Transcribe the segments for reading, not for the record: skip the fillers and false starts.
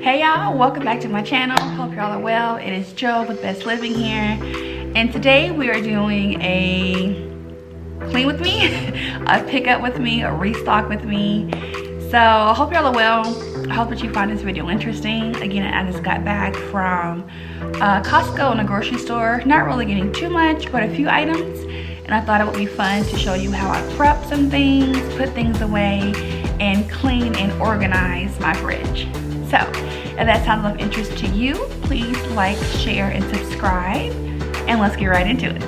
Hey y'all, welcome back to my channel. Hope y'all are well. It is Joe with Best Living here, and today we are doing a clean with me, a pickup with me, a restock with me. So I hope y'all are well. I hope that you find this video interesting. Again, I just got back from Costco and a grocery store, not really getting too much, but a few items, and I thought it would be fun to show you how I prep some things, put things away, and clean and organize my fridge. So if that sounds of interest to you, please like, share, and subscribe, and let's get right into it.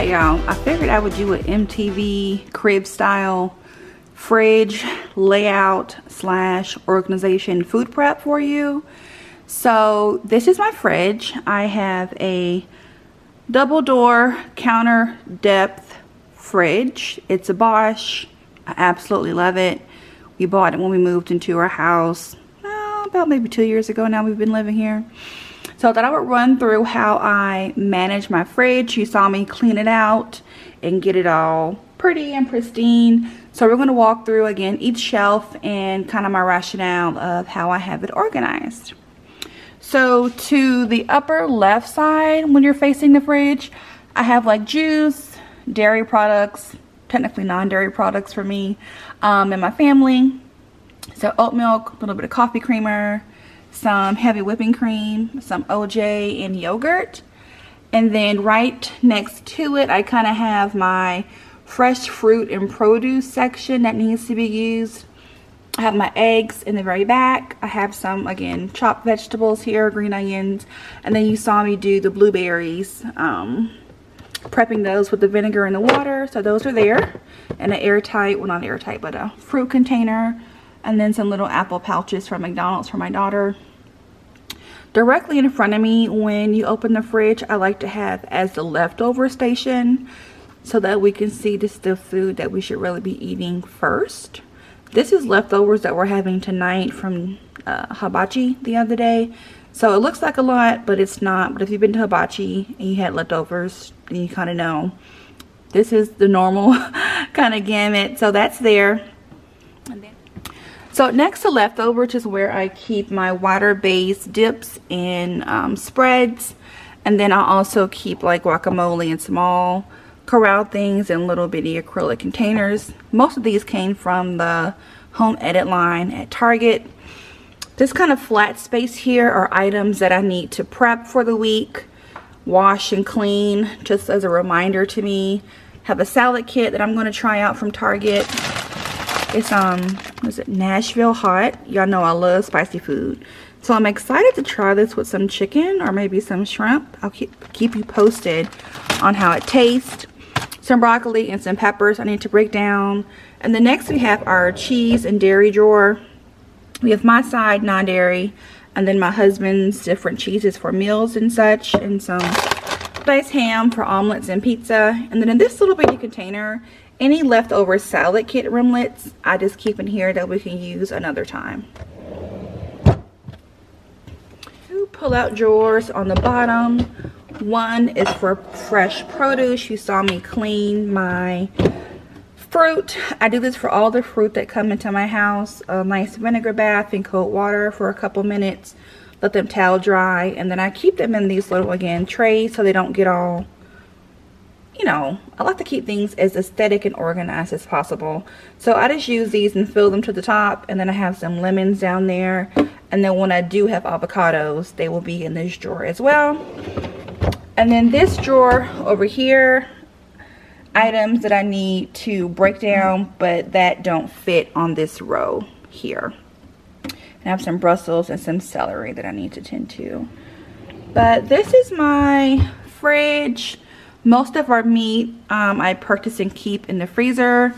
Y'all, I figured I would do an MTV crib style fridge layout slash organization food prep for you. So this is my fridge. I have a double door counter depth fridge. It's a Bosch I absolutely love it. We bought it when we moved into our house about maybe 2 years ago now. We've been living here. So I thought I would run through how I manage my fridge. You saw me clean it out and get it all pretty and pristine. So we're going to walk through again each shelf and kind of my rationale of how I have it organized. So to the upper left side, when you're facing the fridge, I have like juice, dairy products, technically non-dairy products for me and my family. So oat milk, a little bit of coffee creamer, some heavy whipping cream, some OJ, and yogurt. And then right next to it, I kind of have my fresh fruit and produce section that needs to be used. I have my eggs in the very back. I have some, again, chopped vegetables here, green onions. And then you saw me do the blueberries, prepping those with the vinegar and the water. So those are there. And an airtight, well not airtight, but a fruit container. And then some little apple pouches from McDonald's for my daughter. Directly in front of me, when you open the fridge, I like to have as the leftover station so that we can see the food that we should really be eating first. This is leftovers that we're having tonight from hibachi the other day. So it looks like a lot, but it's not. But if you've been to hibachi and you had leftovers, then you kind of know. This is the normal kind of gamut. So that's there. So next to leftovers is where I keep my water-based dips and spreads. And then I also keep like guacamole and small corral things in little bitty acrylic containers. Most of these came from the home edit line at Target. This kind of flat space here are items that I need to prep for the week, wash and clean, just as a reminder to me. Have a salad kit that I'm going to try out from Target. It's what is it, Nashville hot. Y'all know I love spicy food, so I'm excited to try this with some chicken or maybe some shrimp. I'll keep you posted on how it tastes. Some broccoli and some peppers I need to break down. And then next we have our cheese and dairy drawer. We have my side, non-dairy, and then my husband's different cheeses for meals and such, and some diced ham for omelets and pizza. And then in this little bitty container, any leftover salad kit rimlets, I just keep in here that we can use another time. Two pull-out drawers on the bottom. One is for fresh produce. You saw me clean my fruit. I do this for all the fruit that come into my house. A nice vinegar bath in cold water for a couple minutes. Let them towel dry. And then I keep them in these little, again, trays so they don't get all, you know, I like to keep things as aesthetic and organized as possible. So I just use these and fill them to the top. And then I have some lemons down there. And then when I do have avocados, they will be in this drawer as well. And then this drawer over here, items that I need to break down but that don't fit on this row here. And I have some Brussels and some celery that I need to tend to. But this is my fridge. Most of our meat I purchase and keep in the freezer.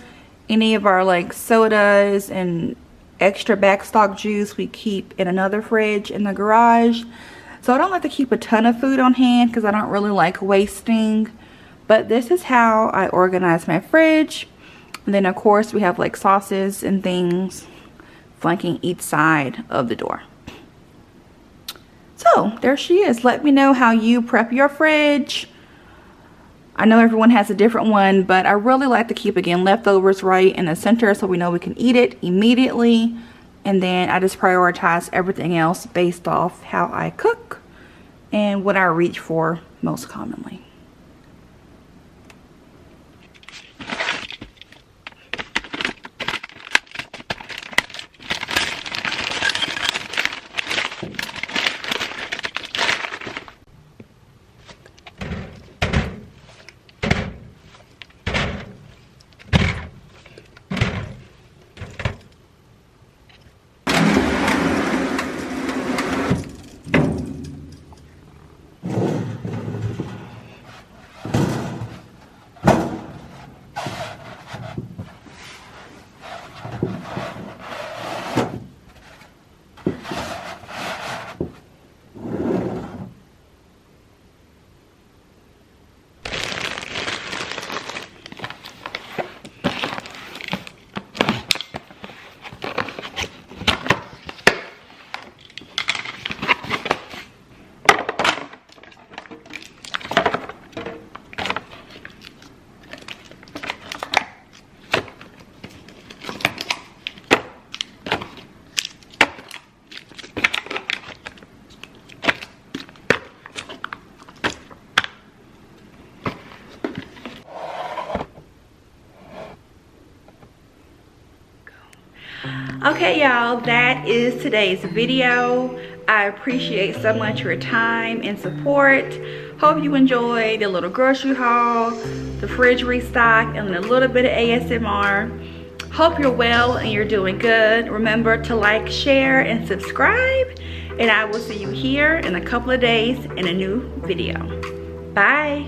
Any of our like sodas and extra backstock juice we keep in another fridge in the garage. So I don't like to keep a ton of food on hand because I don't really like wasting. But this is how I organize my fridge. And then of course we have like sauces and things flanking each side of the door. So there she is. Let me know how you prep your fridge. I know everyone has a different one, but I really like to keep, again, leftovers right in the center so we know we can eat it immediately. And then I just prioritize everything else based off how I cook and what I reach for most commonly. Okay, y'all, that is today's video. I appreciate so much your time and support. Hope you enjoyed the little grocery haul, the fridge restock, and a little bit of ASMR. Hope you're well and you're doing good. Remember to like, share, and subscribe. And I will see you here in a couple of days in a new video. Bye.